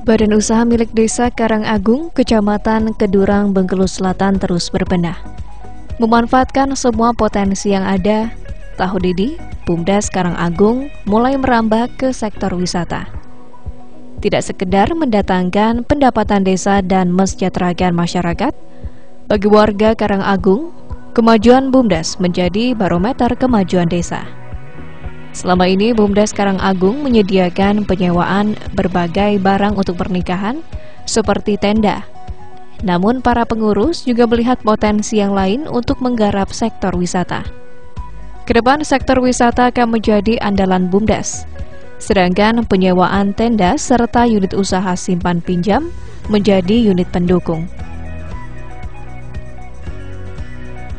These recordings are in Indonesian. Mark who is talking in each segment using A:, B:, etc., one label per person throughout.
A: Badan usaha milik Desa Karangagung, Kecamatan Kedurang, Bengkulu Selatan terus berbenah. Memanfaatkan semua potensi yang ada, tahun ini BUMDes Karangagung mulai merambah ke sektor wisata. Tidak sekedar mendatangkan pendapatan desa dan mensejahterakan masyarakat, bagi warga Karangagung, kemajuan BUMDes menjadi barometer kemajuan desa. Selama ini BUMDes Karangagung menyediakan penyewaan berbagai barang untuk pernikahan seperti tenda. Namun para pengurus juga melihat potensi yang lain untuk menggarap sektor wisata. Kedepan sektor wisata akan menjadi andalan BUMDes. Sedangkan penyewaan tenda serta unit usaha simpan pinjam menjadi unit pendukung.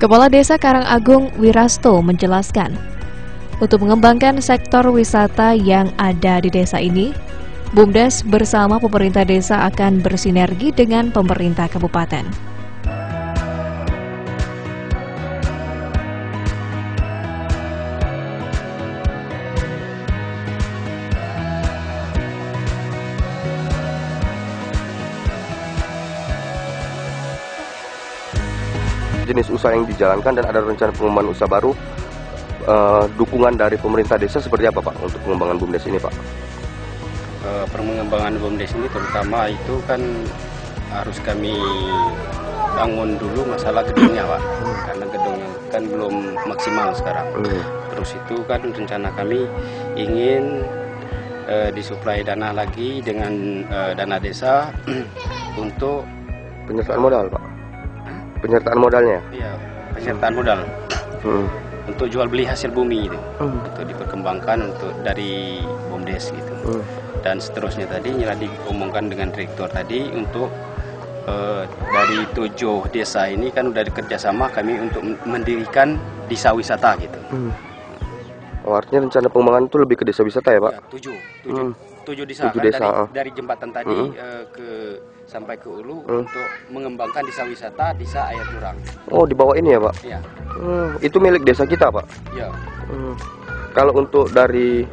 A: Kepala Desa Karangagung Wirasto menjelaskan, untuk mengembangkan sektor wisata yang ada di desa ini, BUMDes bersama pemerintah desa akan bersinergi dengan pemerintah kabupaten.
B: Jenis usaha yang dijalankan dan ada rencana pengembangan usaha baru. Dukungan dari pemerintah desa seperti apa Pak untuk pengembangan BUMDes ini Pak?
C: Pengembangan BUMDes ini terutama itu kan harus kami bangun dulu masalah gedungnya Pak, karena gedungnya kan belum maksimal sekarang. Terus itu kan rencana kami ingin disuplai dana lagi dengan dana desa untuk
B: penyertaan modal Pak? Penyertaan modalnya?
C: Iya, penyertaan modal. Untuk jual beli hasil bumi itu, untuk diperkembangkan untuk dari BUMDes gitu. Dan seterusnya tadi nyala diomongkan dengan direktur tadi untuk dari 7 desa ini kan udah kerjasama kami untuk mendirikan desa wisata gitu.
B: Oh, artinya rencana pengembangan itu lebih ke desa wisata ya Pak?
C: Ya, 7 desa, 7 desa kan, dari jembatan tadi sampai ke Ulu untuk mengembangkan desa wisata, desa air curang.
B: Oh, di bawah ini ya Pak?
C: Iya.
B: Itu milik desa kita Pak?
C: Iya.
B: Kalau untuk dari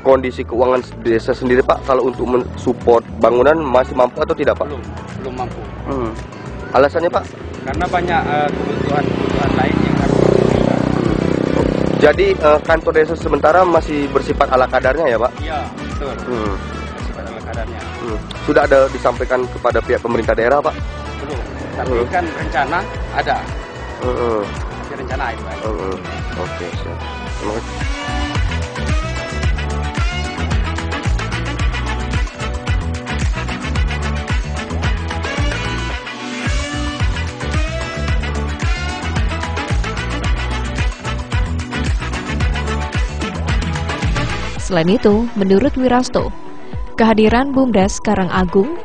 B: kondisi keuangan desa sendiri Pak, kalau untuk mensupport bangunan masih mampu atau tidak Pak?
C: Belum mampu.
B: Alasannya Pak?
C: Karena banyak kebutuhan lain yang harus diberikan.
B: Jadi kantor desa sementara masih bersifat ala kadarnya ya Pak?
C: Iya, betul. Bersifat ala kadarnya.
B: Sudah ada disampaikan kepada pihak pemerintah daerah Pak?
C: Belum, tapi kan rencana ada. Tapi rencana itu kan.
B: Oke, siap. Terima kasih.
A: Selain itu, menurut Wirasto, kehadiran BUMDes Karangagung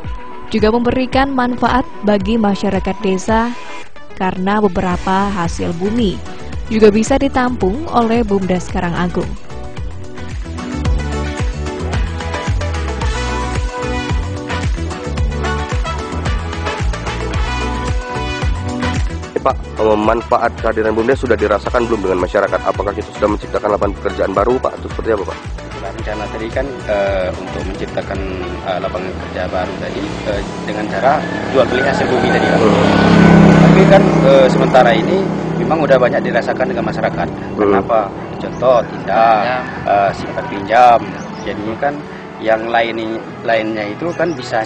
A: juga memberikan manfaat bagi masyarakat desa karena beberapa hasil bumi juga bisa ditampung oleh BUMDes Karangagung.
B: Pak, manfaat kehadiran BUMDes sudah dirasakan belum dengan masyarakat? Apakah kita sudah menciptakan lapangan pekerjaan baru Pak? Atau seperti apa Pak?
C: Rencana tadi kan untuk menciptakan lapangan kerja baru tadi dengan cara jual beli hasil bumi tadi Pak. Tapi kan sementara ini memang udah banyak dirasakan dengan masyarakat. Kenapa? Contoh tidak simpan pinjam. Jadinya kan yang lainnya itu kan bisa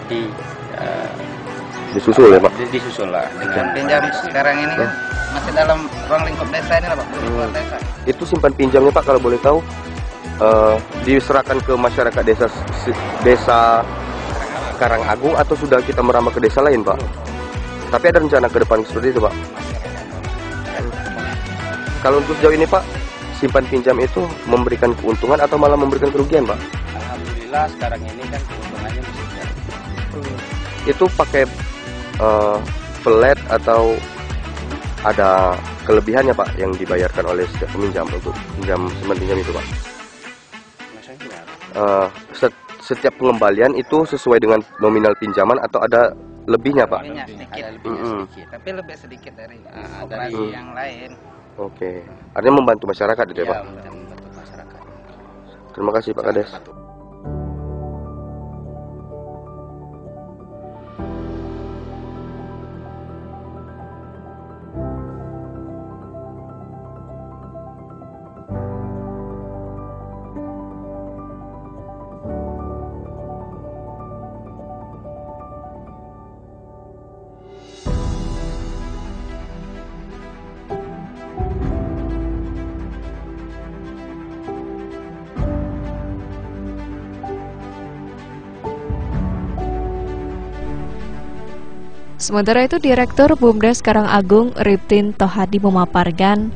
B: disusul ya Pak?
C: Disusul lah dengan
D: pinjam sekarang ini kan masih dalam ruang lingkup desa ini lah Pak. Desa.
B: Itu simpan pinjamnya Pak kalau boleh tahu diserahkan ke masyarakat desa Karangagung atau sudah kita merambah ke desa lain Pak? Tapi ada rencana ke depan seperti itu Pak? Kalau untuk sejauh ini Pak, simpan pinjam itu memberikan keuntungan atau malah memberikan kerugian Pak?
C: Alhamdulillah sekarang ini kan keuntungannya masih ada.
B: Itu pakai flat atau ada kelebihannya Pak yang dibayarkan oleh setiap peminjam untuk simpan pinjam itu Pak? Setiap pengembalian itu sesuai dengan nominal pinjaman atau ada lebihnya Pak?
D: Sedikit.
C: Ada lebihnya sedikit.
D: Tapi lebih sedikit dari yang lain.
B: Oke, artinya membantu masyarakat itu ya Pak?
C: Membantu masyarakat.
B: Terima kasih Pak Kades.
A: Sementara itu, Direktur BUMDes Karangagung Riptin Tohadi memaparkan,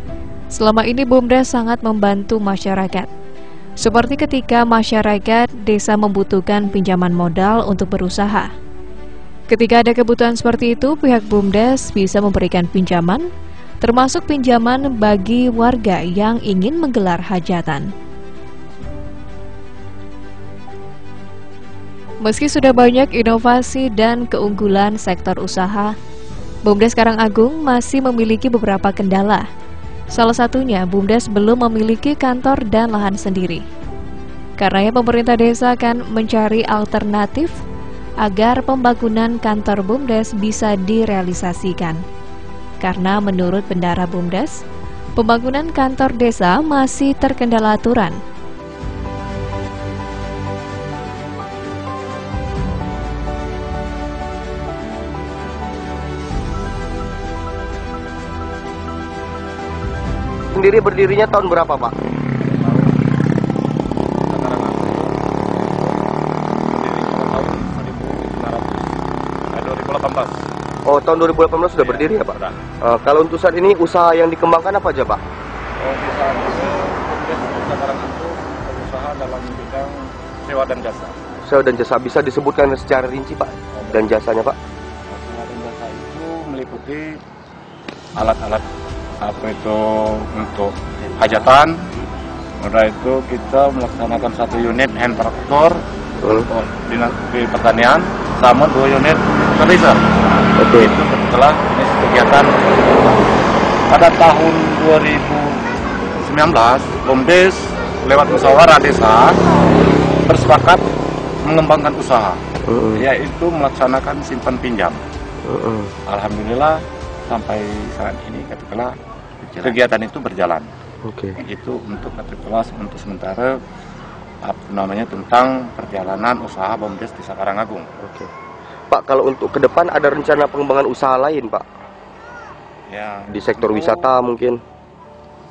A: selama ini BUMDes sangat membantu masyarakat. Seperti ketika masyarakat desa membutuhkan pinjaman modal untuk berusaha. Ketika ada kebutuhan seperti itu, pihak BUMDes bisa memberikan pinjaman, termasuk pinjaman bagi warga yang ingin menggelar hajatan. Meski sudah banyak inovasi dan keunggulan sektor usaha, BUMDes Karangagung masih memiliki beberapa kendala. Salah satunya, BUMDes belum memiliki kantor dan lahan sendiri. Karenanya pemerintah desa akan mencari alternatif agar pembangunan kantor BUMDes bisa direalisasikan. Karena menurut Bendahara BUMDes, pembangunan kantor desa masih terkendala aturan.
B: Sendiri berdirinya tahun berapa, Pak? Oh, tahun 2018 sudah berdiri ya, Pak? Kalau untuk saat ini usaha yang dikembangkan apa aja, Pak?
E: Usaha Karangagung usaha dalam bidang sewa dan jasa.
B: Sewa dan jasa, bisa disebutkan secara rinci, Pak? Dan jasanya, Pak?
E: Sewa dan jasa itu meliputi alat-alat apa itu untuk hajatan. Udah itu kita melaksanakan 1 unit hand traktor di pertanian sama 2 unit fertilizer.
B: Oke.
E: Itu setelah ini kegiatan pada tahun 2019 BUMDes lewat musyawarah desa bersepakat mengembangkan usaha, yaitu melaksanakan simpan pinjam. Alhamdulillah sampai saat ini katakanlah kegiatan itu berjalan.
B: Oke.
E: Itu untuk katakanlah untuk sementara apa namanya tentang perjalanan usaha BUMDes Desa Karangagung.
B: Oke. Pak, kalau untuk ke depan ada rencana pengembangan usaha lain, Pak?
E: Ya,
B: Di sektor wisata mungkin?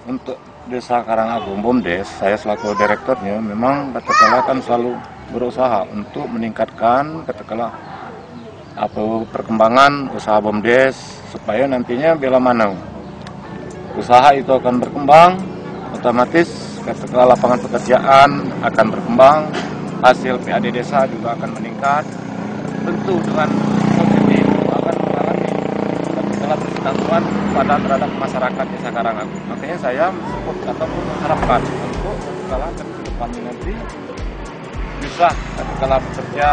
E: untuk Desa Karangagung BUMDes, saya selaku direkturnya memang katakanlah kan selalu berusaha untuk meningkatkan katakanlah apa perkembangan usaha BUMDes supaya nantinya bila mana usaha itu akan berkembang, otomatis katakanlah lapangan pekerjaan akan berkembang, hasil PAD desa juga akan meningkat, tentu dengan positif akan mengalami katakanlah persatuan pada terhadap masyarakat Desa Karangagung. Makanya saya support ataupun mengharapkan untuk katakanlah ke depannya nanti bisa katakanlah bekerja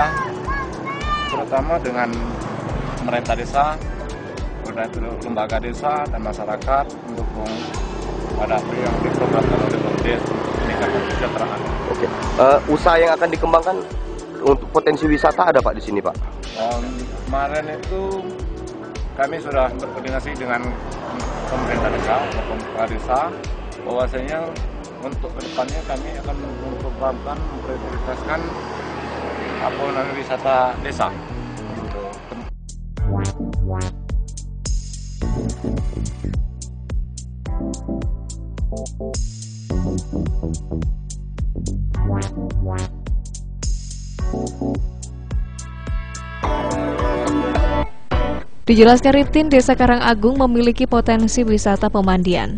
E: terutama dengan pemerintah desa, lembaga desa dan masyarakat mendukung pada apa yang diprogramkan oleh BUMDes untuk meningkatkan kesejahteraan.
B: Oke. Usaha yang akan dikembangkan untuk potensi wisata ada, Pak, di sini, Pak?
E: Kemarin itu kami sudah berkoordinasi dengan pemerintah desa, pemerintah desa, bahwasanya untuk kedepannya kami akan memprogramkan, memprioritaskan apa namanya wisata desa.
A: Dijelaskan Riptin, Desa Karangagung memiliki potensi wisata pemandian.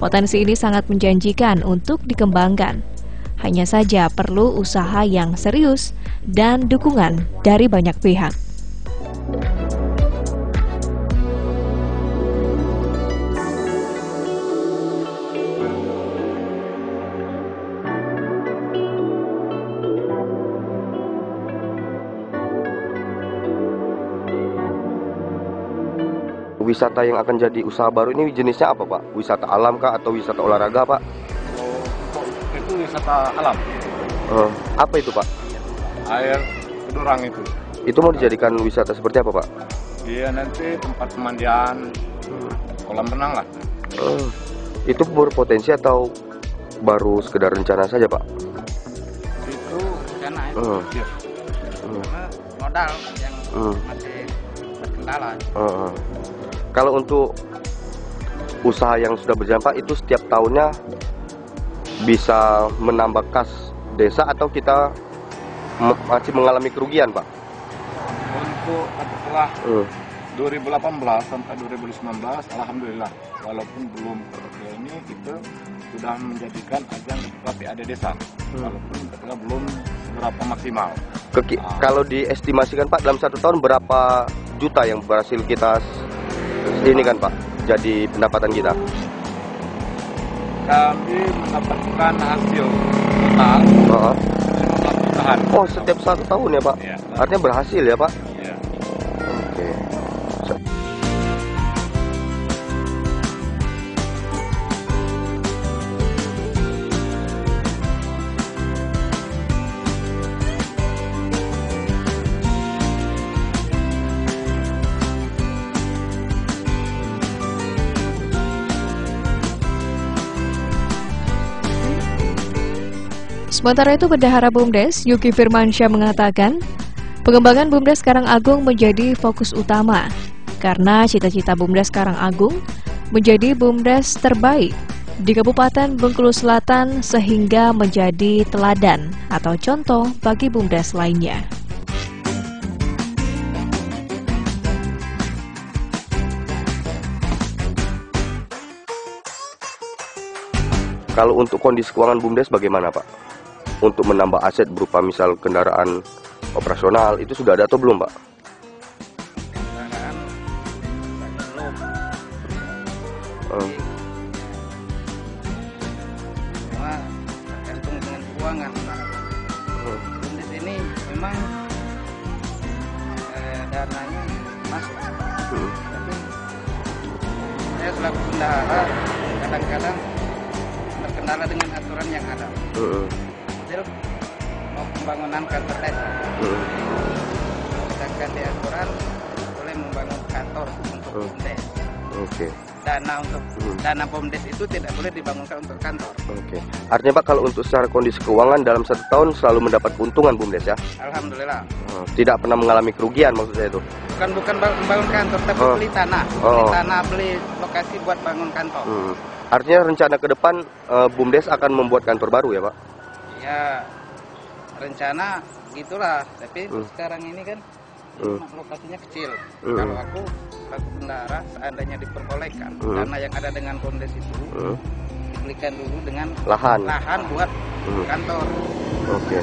A: Potensi ini sangat menjanjikan untuk dikembangkan. Hanya saja perlu usaha yang serius dan dukungan dari banyak pihak.
B: Wisata yang akan jadi usaha baru ini jenisnya apa, Pak? Wisata alam kah atau wisata olahraga, Pak?
E: Itu wisata alam.
B: Apa itu, Pak?
E: Air kedurang itu.
B: Itu mau dijadikan wisata seperti apa, Pak?
E: Iya, nanti tempat pemandian, kolam renang lah.
B: Itu berpotensi atau baru sekedar rencana saja, Pak?
E: Itu
D: Rencana ya.
E: iya.
D: Karena modal yang masih berkendala.
B: Kalau untuk usaha yang sudah berjalan, Pak, itu setiap tahunnya bisa menambah kas desa atau kita masih mengalami kerugian, Pak?
E: Untuk setelah 2018 sampai 2019 alhamdulillah walaupun belum ini kita sudah menjadikan ajang ketua PAD desa walaupun ketika belum seberapa maksimal.
B: Kalau diestimasikan Pak dalam 1 tahun berapa juta yang berhasil kita ini kan Pak jadi pendapatan kita?
E: Kami mendapatkan hasil total 15 jutaan.
B: Oh setiap 1 tahun ya Pak?
E: Ya.
B: Artinya berhasil ya Pak?
E: Ya.
B: Oke.
A: Sementara itu, Bendahara BUMDes Yuki Firmansyah mengatakan, pengembangan BUMDes Karangagung menjadi fokus utama karena cita-cita BUMDes Karangagung menjadi BUMDes terbaik di Kabupaten Bengkulu Selatan sehingga menjadi teladan atau contoh bagi BUMDes lainnya.
B: Kalau untuk kondisi keuangan BUMDes bagaimana Pak? Untuk menambah aset berupa misal kendaraan operasional itu sudah ada atau belum Pak?
D: Kendaraan belum. Cuma tergantung dengan keuangan. BUMDes ini memang dananya masuk. Tapi saya selaku bendahara kadang-kadang terkendala dengan aturan yang ada. Mau pembangunan kantor desa. Sedangkan di aturan boleh membangun kantor untuk BUMDes.
B: Oke.
D: Dana BUMDes itu tidak boleh dibangunkan untuk kantor.
B: Oke. Artinya Pak kalau untuk secara kondisi keuangan dalam 1 tahun selalu mendapat keuntungan BUMDes ya?
D: Alhamdulillah.
B: Tidak pernah mengalami kerugian maksud saya itu?
D: Bukan membangun kantor, tapi beli tanah. Beli tanah, beli lokasi buat bangun kantor.
B: Artinya rencana ke depan BUMDes akan membuat kantor baru ya Pak?
D: Ya rencana gitulah, tapi sekarang ini kan lokasinya kecil. Kalau aku selaku bendahara seandainya diperbolehkan karena yang ada dengan BUMDes itu dibelikan dulu dengan lahan buat kantor.
B: Oke.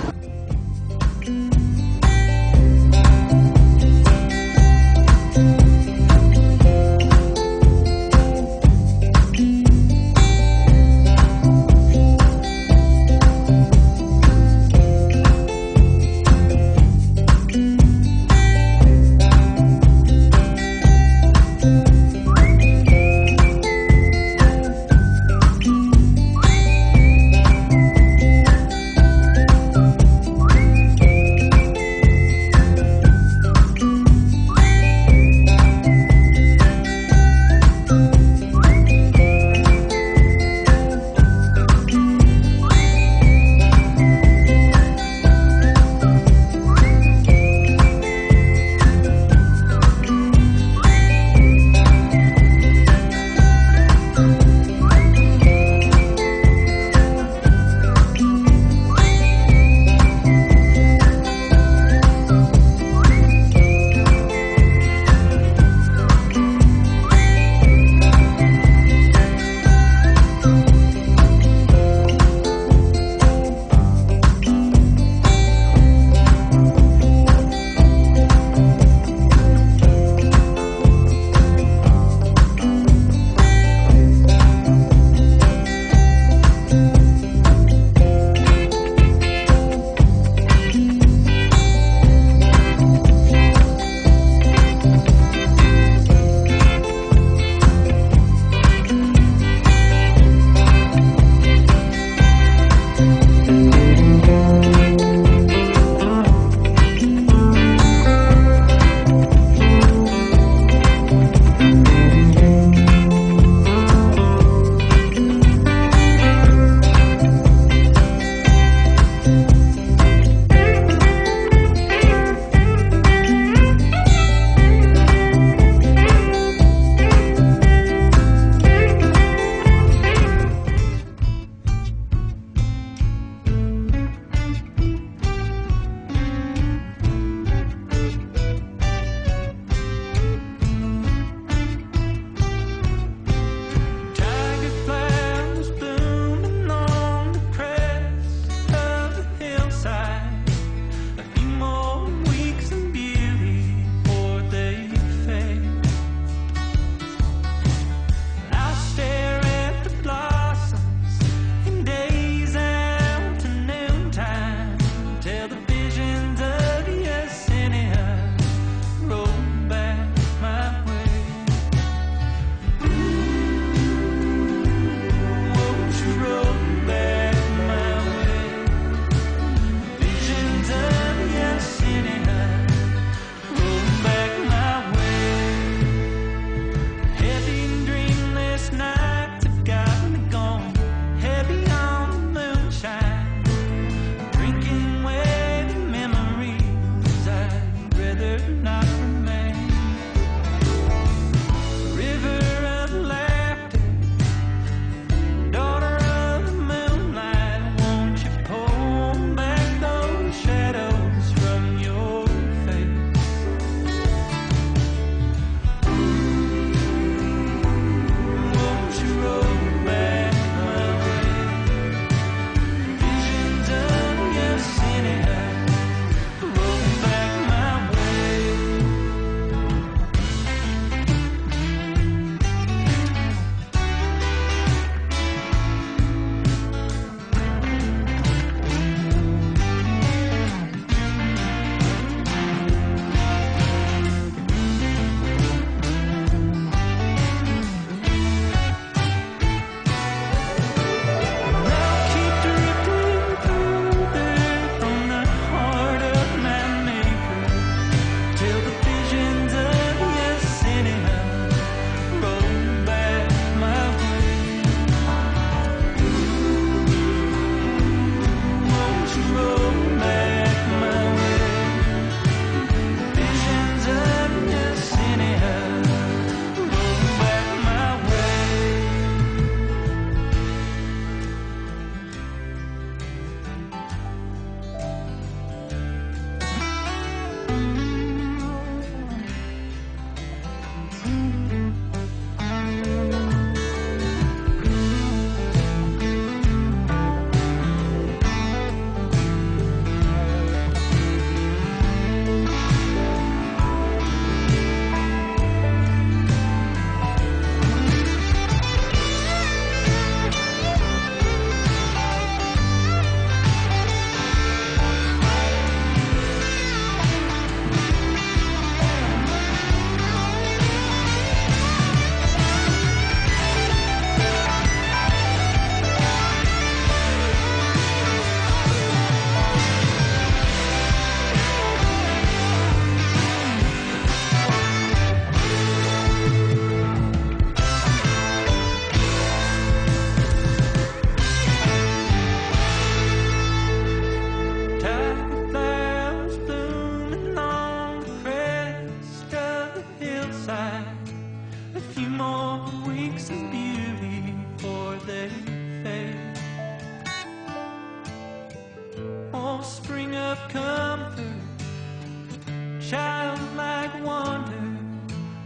F: childlike wonder.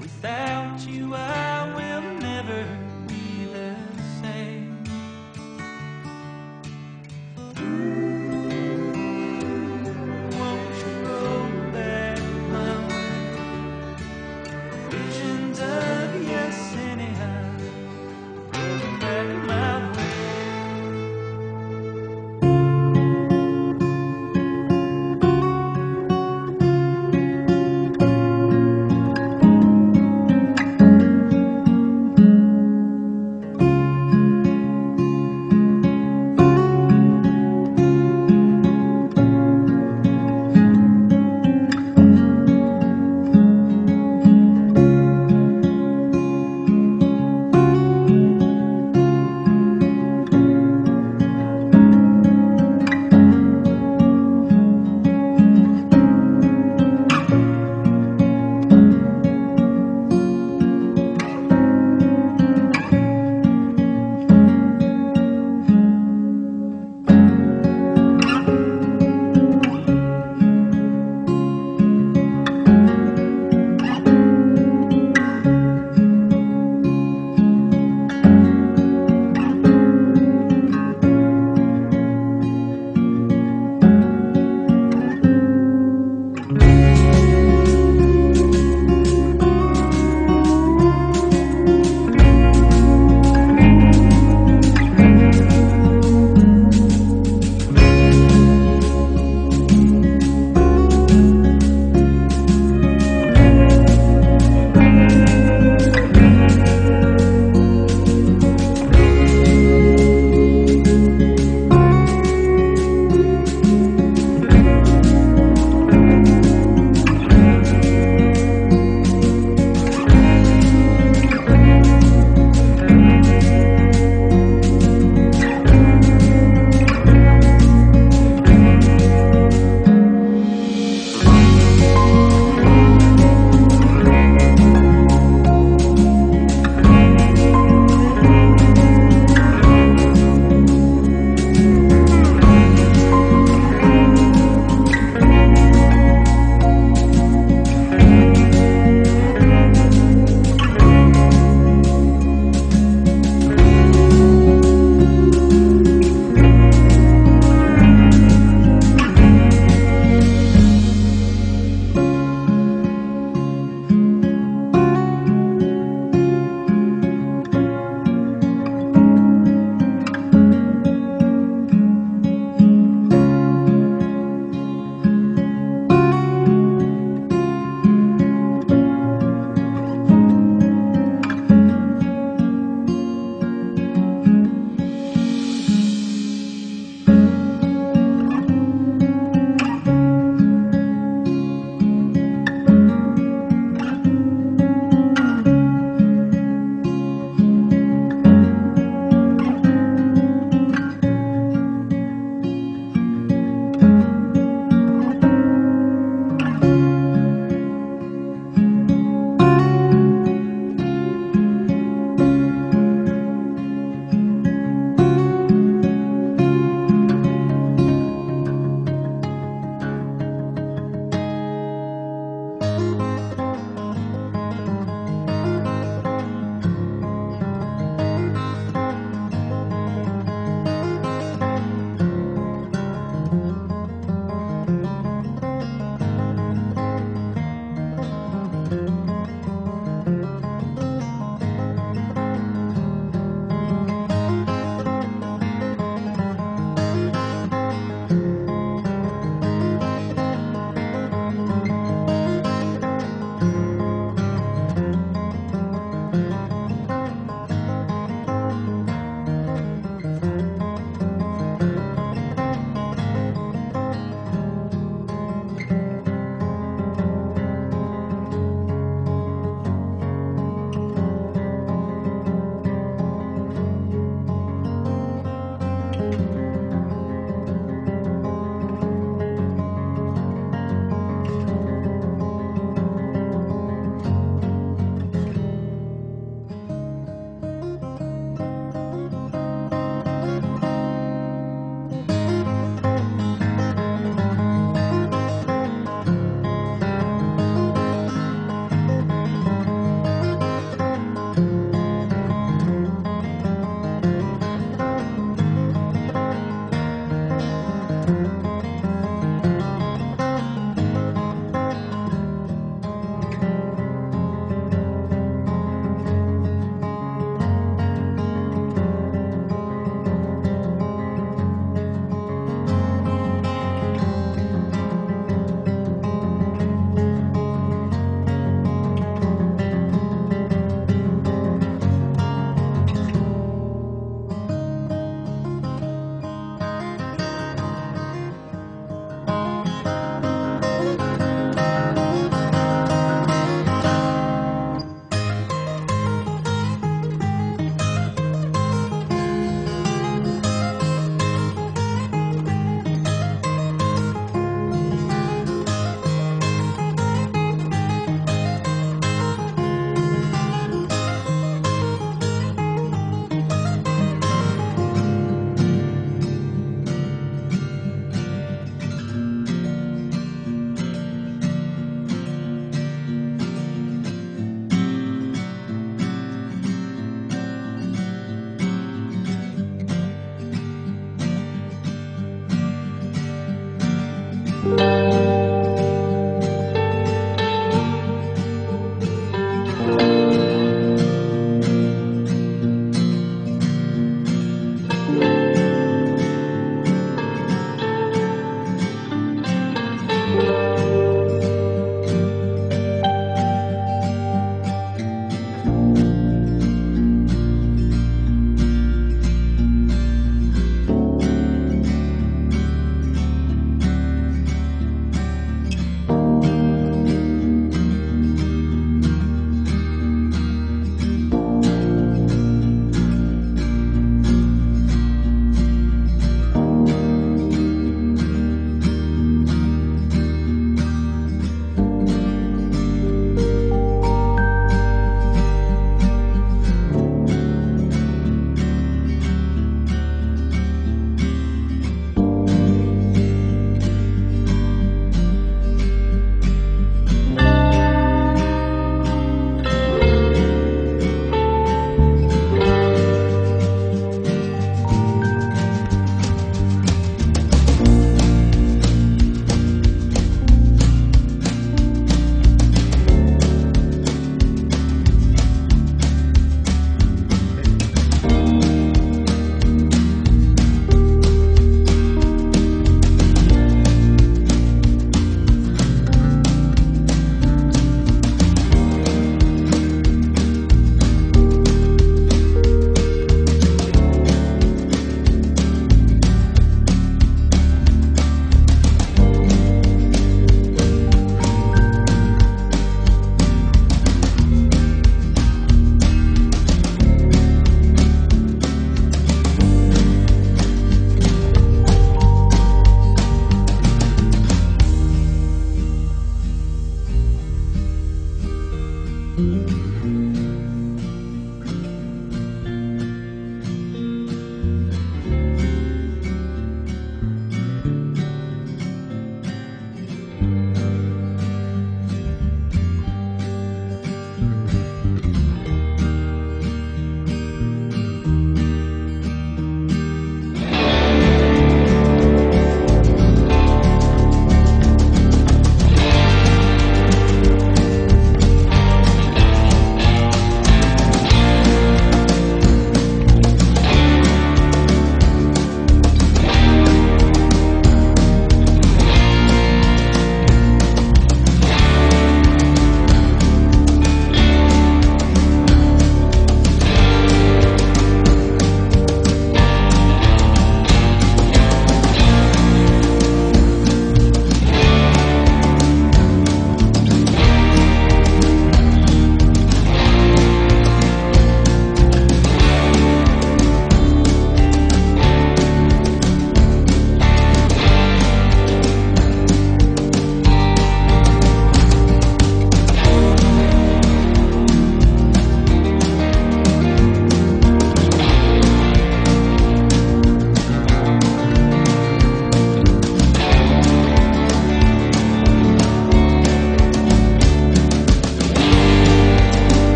F: Without you I will never be the same. Won't you roll back my way? Visions of yes anyhow, roll back my way.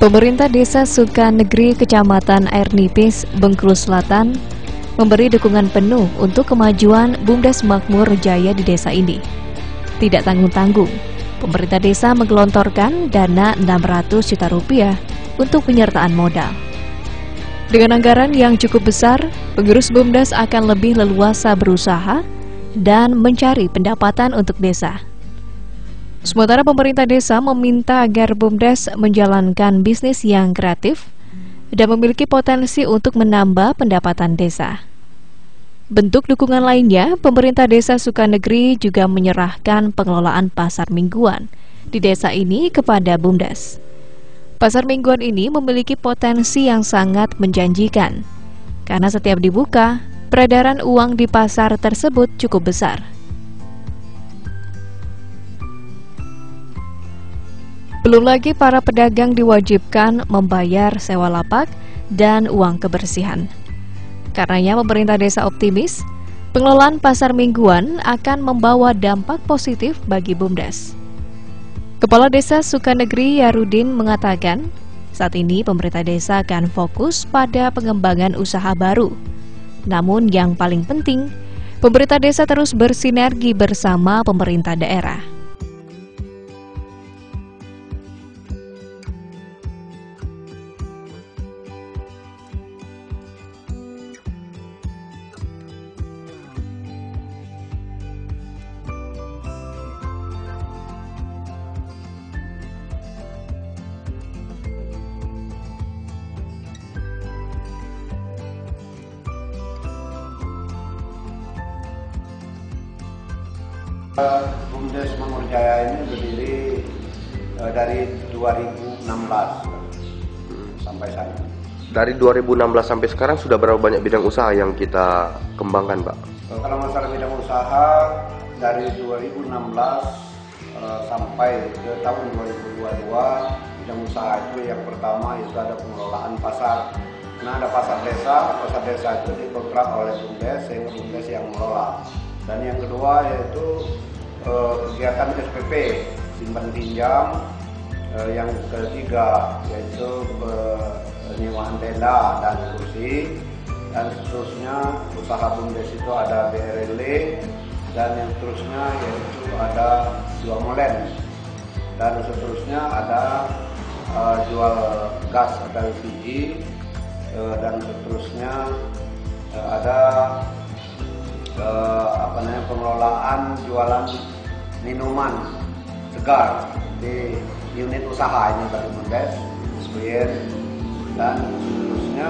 A: Pemerintah Desa Sukanegeri Kecamatan Air Nipis, Bengkulu Selatan memberi dukungan penuh untuk kemajuan BUMDes Makmur Jaya di desa ini. Tidak tanggung-tanggung, pemerintah desa menggelontorkan dana 600 juta rupiah untuk penyertaan modal. Dengan anggaran yang cukup besar, pengurus BUMDes akan lebih leluasa berusaha dan mencari pendapatan untuk desa. Sementara pemerintah desa meminta agar BUMDes menjalankan bisnis yang kreatif dan memiliki potensi untuk menambah pendapatan desa. Bentuk dukungan lainnya, pemerintah desa Sukanegeri juga menyerahkan pengelolaan pasar mingguan di desa ini kepada BUMDes. Pasar mingguan ini memiliki potensi yang sangat menjanjikan, karena setiap dibuka, peredaran uang di pasar tersebut cukup besar. Belum lagi para pedagang diwajibkan membayar sewa lapak dan uang kebersihan. Karenanya pemerintah desa optimis, pengelolaan pasar mingguan akan membawa dampak positif bagi BUMDes. Kepala Desa Sukanegeri Yarudin mengatakan, saat ini pemerintah desa akan fokus pada pengembangan usaha baru. Namun yang paling penting, pemerintah desa terus bersinergi bersama pemerintah daerah.
G: BUMDes Makmur Jaya ini berdiri dari 2016 sampai saat ini.
B: Dari 2016 sampai sekarang sudah berapa banyak bidang usaha yang kita kembangkan, Pak?
G: Kalau masalah bidang usaha dari 2016 sampai ke tahun 2022, bidang usaha itu yang pertama itu ada pengelolaan pasar. Nah, ada pasar desa itu dikontrak oleh BUMDes, sehingga BUMDes yang mengelola. Dan yang kedua yaitu kegiatan SPP, simpan pinjam. Yang ketiga yaitu penyewaan tenda dan kursi. Dan seterusnya usaha BUMDes itu ada BRL, dan yang seterusnya yaitu ada jual molen. Dan seterusnya ada jual gas atau LPG. Dan seterusnya ada pengelolaan jualan minuman segar di unit usaha ini dari BUMDes, SPN, dan seterusnya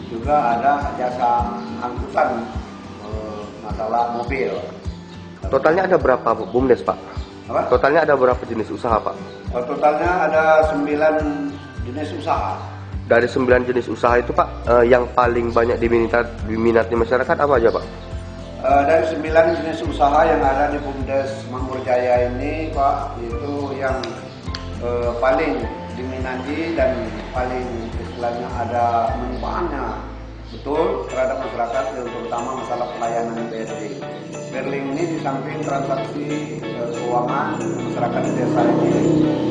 G: juga ada jasa angkutan masalah mobil.
B: Totalnya ada berapa BUMDes, Pak?
G: Apa?
B: Totalnya ada berapa jenis usaha, Pak?
G: Totalnya ada 9 jenis usaha.
B: Dari 9 jenis usaha itu Pak, yang paling banyak diminati masyarakat apa aja Pak?
G: Dari 9 jenis usaha yang ada di BUMDes Makmur Jaya ini Pak, itu yang paling diminati dan paling istilahnya ada manfaatnya betul terhadap masyarakat, terutama masalah pelayanan BRD. Berling ini di samping transaksi keuangan masyarakat di desa ini,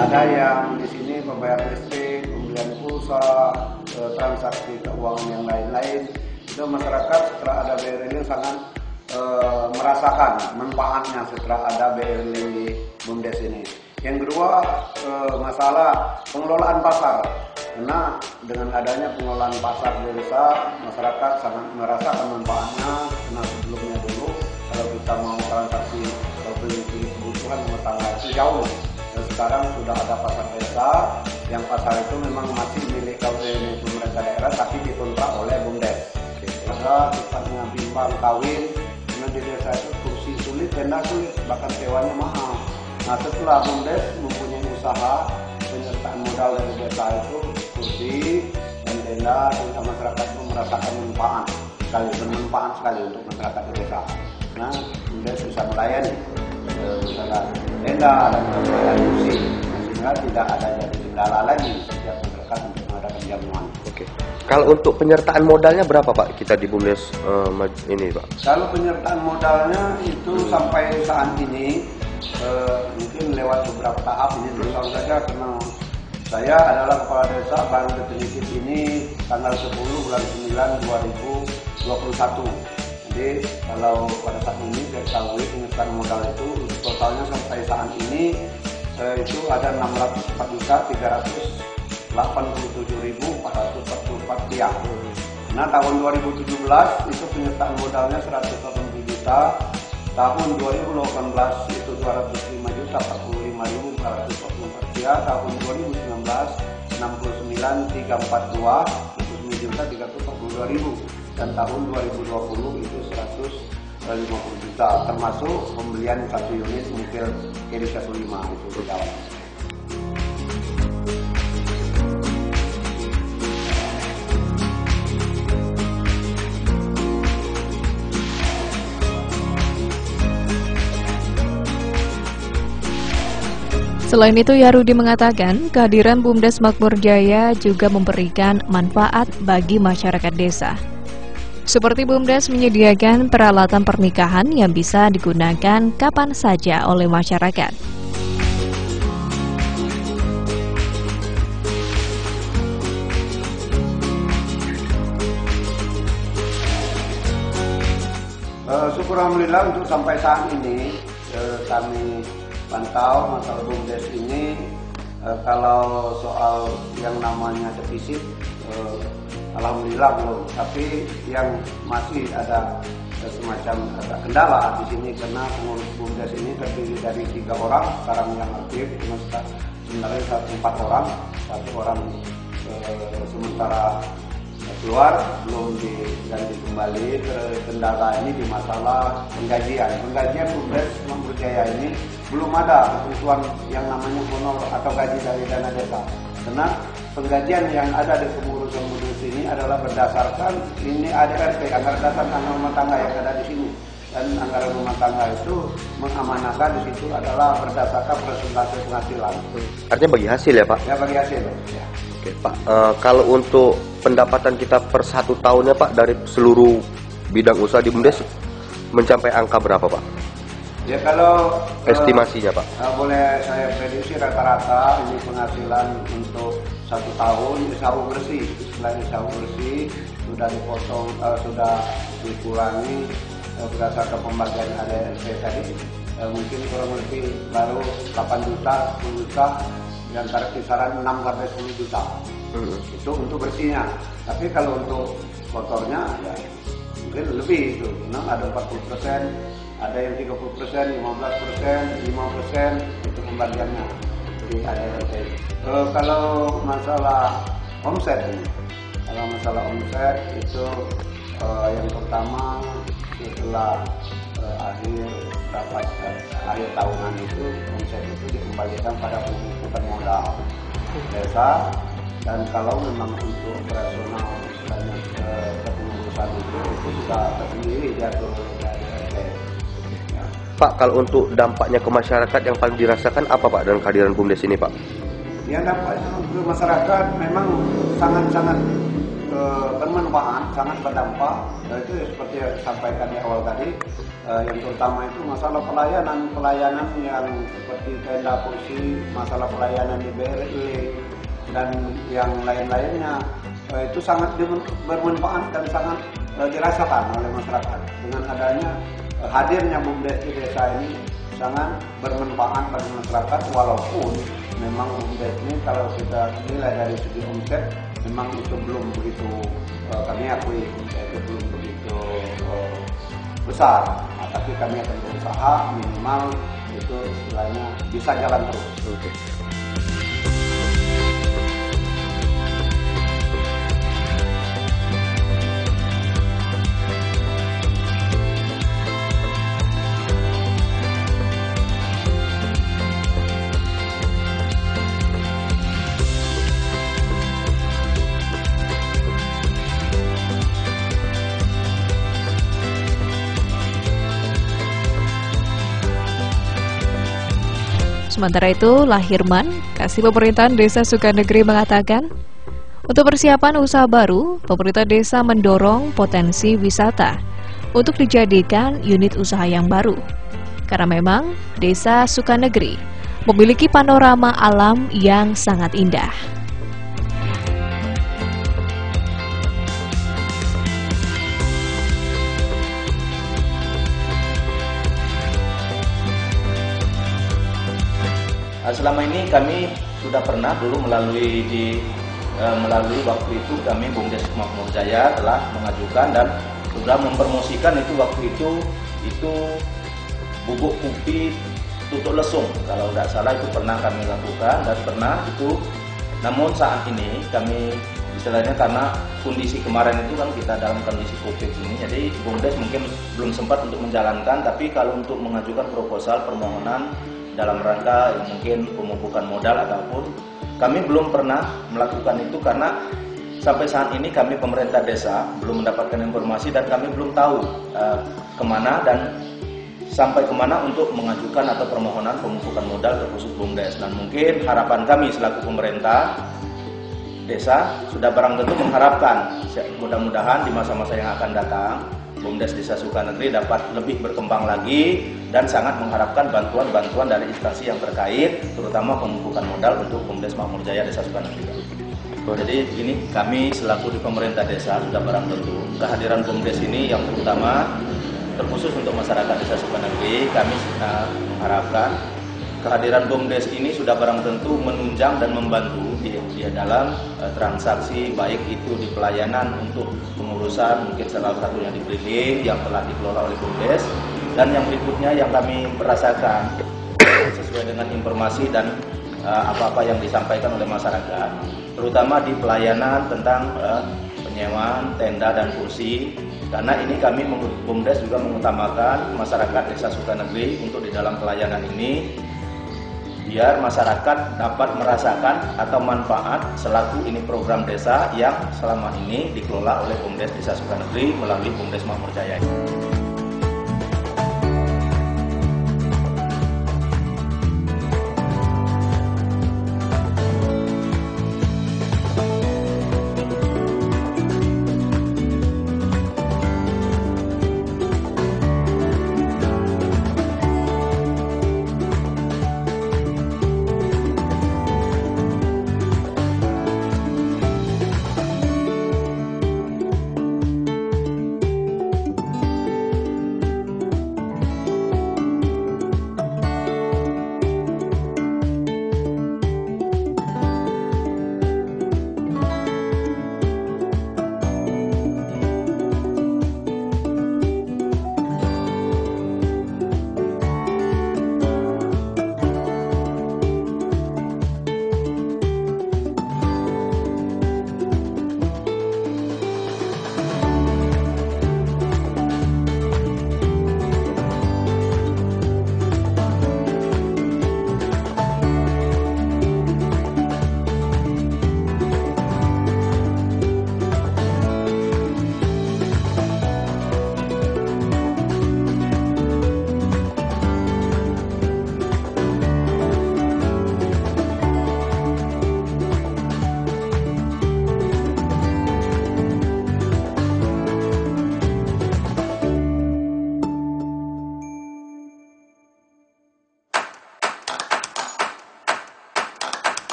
G: ada yang di sini membayar listrik, pembelian pulsa, transaksi keuangan yang lain-lain. Itu masyarakat setelah ada BRling sangat merasakan manfaatnya setelah ada BRling di BUMDes ini. Yang kedua, masalah pengelolaan pasar. Karena dengan adanya pengelolaan pasar di desa, masyarakat sangat merasakan manfaatnya. Karena sebelumnya dulu kalau kita mau transaksi beli kebutuhan rumah tangga itu jauh. Dan sekarang sudah ada pasar desa, yang pasar itu memang masih milik pemerintah daerah, tapi dikontrak oleh BUMDes. Maka sifatnya bimbang kawin, karena di desa itu kursi sulit, tenda sulit, bahkan sewanya mahal. Nah, setelah BUMDes mempunyai usaha penyertaan modal dari desa itu kursi dan tenda, sehingga masyarakat itu merasakan bermanfaat sekali untuk masyarakat di desa. Nah, BUMDes bisa melayani misalnya tenda dan melayani kursi, sehingga tidak ada jadi kendala lagi setiap masyarakat untuk mengadakan jamuan.
B: Oke. Kalau untuk penyertaan modalnya berapa Pak kita di BUMDes ini Pak?
G: Kalau penyertaan modalnya itu sampai saat ini mungkin lewat beberapa tahap, ini terus saja karena saya adalah kepala desa baru definitif ini tanggal 10 bulan 9 2021. Jadi kalau pada saat ini saya ketahui penyertaan modal itu totalnya sampai saat ini itu ada 604.387.444 rupiah. Nah, tahun 2017 itu penyertaan modalnya 180 juta. Tahun 2018 itu 205.045.444 rupiah. Tahun 2019 69.342 itu 9.342.000. Dan tahun 2020 itu 150 juta, termasuk pembelian 1 unit mobil Edisa 5 itu di dalam.
A: Selain itu, Yarudi mengatakan kehadiran BUMDes Makmur Jaya juga memberikan manfaat bagi masyarakat desa. Seperti BUMDes menyediakan peralatan pernikahan yang bisa digunakan kapan saja oleh masyarakat.
G: Syukur alhamdulillah untuk sampai saat ini kami pantau masalah BUMDes ini, kalau soal yang namanya defisit alhamdulillah belum, tapi yang masih ada semacam kendala di sini karena pengurus BUMDes ini terdiri dari 3 orang sekarang yang aktif, sebenarnya 4 orang, 1 orang sementara keluar belum diganti kembali. Kendala ini di masalah penggajian BUMDes Makmur Jaya ini belum ada ketentuan yang namanya honor atau gaji dari dana desa, karena penggajian yang ada di kepengurusan BUMDes ini adalah berdasarkan ini ADRT, anggaran dasar rumah tangga yang ada di sini, dan anggaran rumah tangga itu mengamanahkan di situ adalah berdasarkan persentase penghasilan.
B: Artinya bagi hasil ya Pak?
G: Ya, bagi hasil. Ya.
B: Oke Pak, kalau untuk pendapatan kita per 1 tahunnya Pak dari seluruh bidang usaha di BUMDes mencapai angka berapa Pak?
G: Ya, kalau
B: estimasinya Pak?
G: Boleh saya prediksi rata-rata ini penghasilan untuk 1 tahun sabu bersih, istilahnya sabu bersih sudah dipotong, sudah dikurangi berdasarkan pembagian ADRT tadi, mungkin kurang lebih baru 8 juta, 10 juta, di antara kisaran 6 sampai 10 juta. Itu untuk bersihnya. Tapi kalau untuk kotornya ya mungkin lebih itu. Ada 40%, ada yang 30%, 15%, 5% itu pembagiannya di ADRT. Kalau masalah omset ini, itu yang pertama setelah akhir tahunan itu omset itu dikembalikan pada pemupukan modal desa Dan kalau memang untuk operasional dan kepengurusan itu sudah tersendiri diatur dari RT. Ya.
B: Pak, kalau untuk dampaknya ke masyarakat yang paling dirasakan apa Pak dengan kehadiran BUMDes ini Pak?
G: Ya, dampaknya untuk masyarakat memang sangat-sangat bermanfaat, sangat berdampak. Itu seperti yang disampaikan di awal tadi, yang terutama itu masalah pelayanan yang seperti tenda posisi, masalah pelayanan di BRI dan yang lain-lainnya, itu sangat bermanfaat dan sangat dirasakan oleh masyarakat. Dengan adanya hadirnya BUMDes di desa ini sangat bermanfaat bagi masyarakat, walaupun memang BUMDes ini kalau kita nilai dari segi omset memang itu belum begitu, kami akui itu belum begitu besar. Nah, tapi kami akan berusaha minimal itu istilahnya bisa jalan terus.
B: Oke.
A: Sementara itu, Lahirman, Kasih Pemerintahan Desa Sukanegeri mengatakan, untuk persiapan usaha baru, pemerintah desa mendorong potensi wisata untuk dijadikan unit usaha yang baru. Karena memang Desa Sukanegeri memiliki panorama alam yang sangat indah.
H: Selama ini kami sudah pernah dulu melalui waktu itu kami BUMDes Makmur Jaya telah mengajukan dan sudah mempromosikan itu waktu itu bubuk kopi tutuk lesung, kalau tidak salah itu pernah kami lakukan dan pernah itu. Namun saat ini kami istilahnya karena kondisi kemarin itu kan kita dalam kondisi COVID ini, jadi BUMDes mungkin belum sempat untuk menjalankan. Tapi kalau untuk mengajukan proposal permohonan dalam rangka mungkin pemupukan modal ataupun, kami belum pernah melakukan itu karena sampai saat ini kami pemerintah desa belum mendapatkan informasi dan kami belum tahu kemana dan sampai kemana untuk mengajukan atau permohonan pemupukan modal terkhusus BUMDes. Dan mungkin harapan kami selaku pemerintah desa sudah barang tentu mengharapkan mudah-mudahan di masa-masa yang akan datang BUMDes Desa Sukanegeri dapat lebih berkembang lagi dan sangat mengharapkan bantuan-bantuan dari instansi yang terkait, terutama pemupukan modal untuk BUMDes Makmur Jaya Desa Sukanegeri. Jadi ini kami selaku di pemerintah desa sudah barang tentu kehadiran BUMDes ini yang terutama terkhusus untuk masyarakat Desa Sukanegeri, kami mengharapkan kehadiran BUMDes ini sudah barang tentu menunjang dan membantu di dalam transaksi, baik itu di pelayanan untuk pengurusan, mungkin salah satunya di breeding yang telah dikelola oleh BUMDes, dan yang berikutnya yang kami merasakan sesuai dengan informasi dan apa-apa yang disampaikan oleh masyarakat, terutama di pelayanan tentang penyewaan tenda dan kursi. Karena ini kami BUMDes juga mengutamakan masyarakat Desa Sukanegeri untuk di dalam pelayanan ini, biar masyarakat dapat merasakan atau manfaat selaku ini program desa yang selama ini dikelola oleh BUMDes Desa Sukanegeri melalui BUMDes Makmur Jaya.